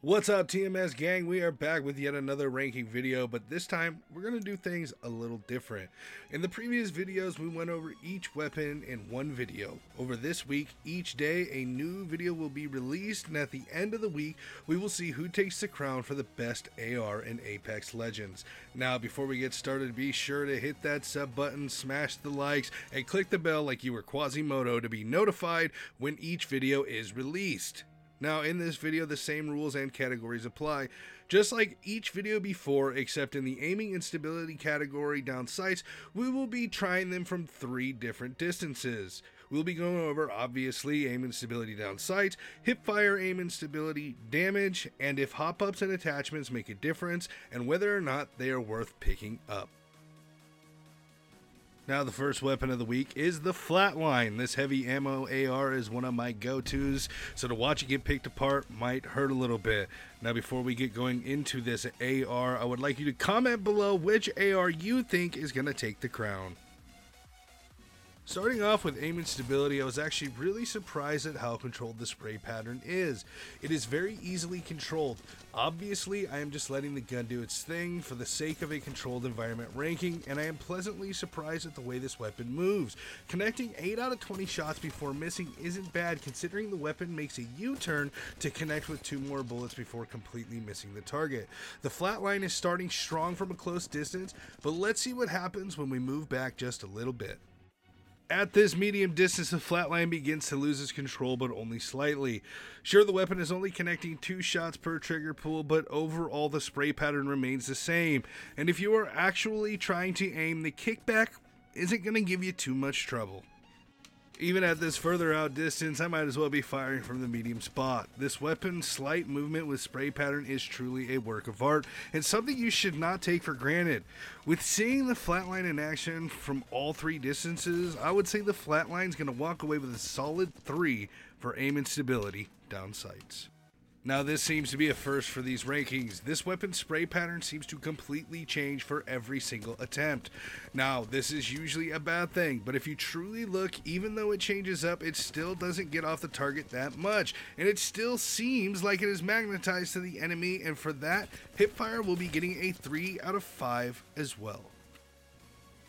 What's up, TMS gang? We are back with yet another ranking video, but this time we're going to do things a little different. In the previous videos, we went over each weapon in one video. Over this week, each day, a new video will be released, and at the end of the week, we will see who takes the crown for the best AR in Apex Legends. Now, before we get started, be sure to hit that sub button, smash the likes, and click the bell like you were Quasimodo to be notified when each video is released. Now, in this video, the same rules and categories apply, just like each video before, except in the aiming and stability category down sights, we will be trying them from 3 different distances. We'll be going over, obviously, aim and stability down sights, hip fire aim and stability, damage, and if hop-ups and attachments make a difference, and whether or not they are worth picking up. Now, the first weapon of the week is the Flatline. This heavy ammo AR is one of my go-tos, so to watch it get picked apart might hurt a little bit. Now, before we get going into this AR, I would like you to comment below which AR you think is going to take the crown. Starting off with aim and stability, I was actually really surprised at how controlled the spray pattern is. It is very easily controlled. Obviously, I am just letting the gun do its thing for the sake of a controlled environment ranking, and I am pleasantly surprised at the way this weapon moves. Connecting 8 out of 20 shots before missing isn't bad, considering the weapon makes a U-turn to connect with 2 more bullets before completely missing the target. The Flatline is starting strong from a close distance, but let's see what happens when we move back just a little bit. At this medium distance, the Flatline begins to lose its control, but only slightly. Sure, the weapon is only connecting 2 shots per trigger pull, but overall the spray pattern remains the same. And if you are actually trying to aim, the kickback isn't going to give you too much trouble. Even at this further out distance, I might as well be firing from the medium spot. This weapon's slight movement with spray pattern is truly a work of art, and something you should not take for granted. With seeing the Flatline in action from all 3 distances, I would say the Flatline's going to walk away with a solid 3 for aim and stability down sights. Now, this seems to be a first for these rankings. This weapon's spray pattern seems to completely change for every single attempt. Now, this is usually a bad thing, but if you truly look, even though it changes up, it still doesn't get off the target that much, and it still seems like it is magnetized to the enemy, and for that, hipfire will be getting a 3 out of 5 as well.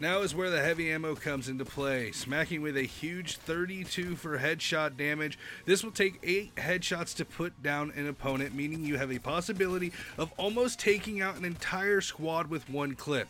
Now is where the heavy ammo comes into play. Smacking with a huge 32 for headshot damage. This will take 8 headshots to put down an opponent, meaning you have a possibility of almost taking out an entire squad with 1 clip.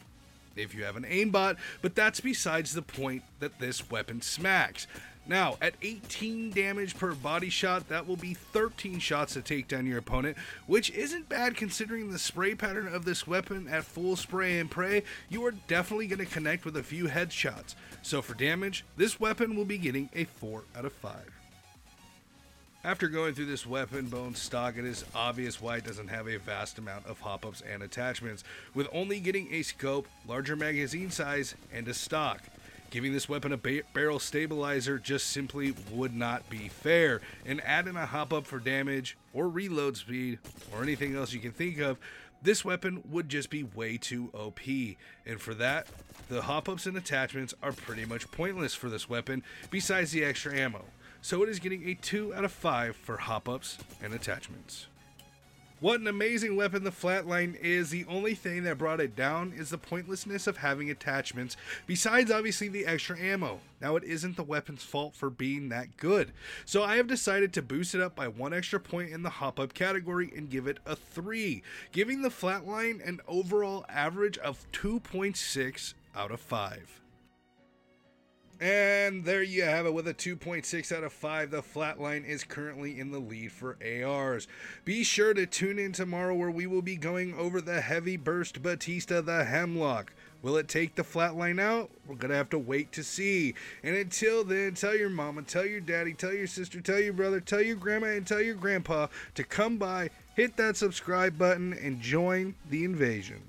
If you have an aimbot, but that's besides the point that this weapon smacks. Now, at 18 damage per body shot, that will be 13 shots to take down your opponent, which isn't bad considering the spray pattern of this weapon at full spray and pray. You are definitely going to connect with a few headshots. So for damage, this weapon will be getting a 4 out of 5. After going through this weapon bone stock, it is obvious why it doesn't have a vast amount of hop-ups and attachments, with only getting a scope, larger magazine size, and a stock. Giving this weapon a barrel stabilizer just simply would not be fair, and adding a hop-up for damage, or reload speed, or anything else you can think of, this weapon would just be way too OP, and for that, the hop-ups and attachments are pretty much pointless for this weapon, besides the extra ammo. So it is getting a 2 out of 5 for hop-ups and attachments. What an amazing weapon the Flatline is. The only thing that brought it down is the pointlessness of having attachments, besides obviously the extra ammo. Now, it isn't the weapon's fault for being that good, so I have decided to boost it up by 1 extra point in the hop-up category and give it a 3, giving the Flatline an overall average of 2.6 out of 5. And there you have it. With a 2.6 out of 5, the Flatline is currently in the lead for ARs. Be sure to tune in tomorrow where we will be going over the heavy burst Batista, the Hemlock. Will it take the Flatline out? We're going to have to wait to see. And until then, tell your mama, tell your daddy, tell your sister, tell your brother, tell your grandma, and tell your grandpa to come by, hit that subscribe button, and join the invasion.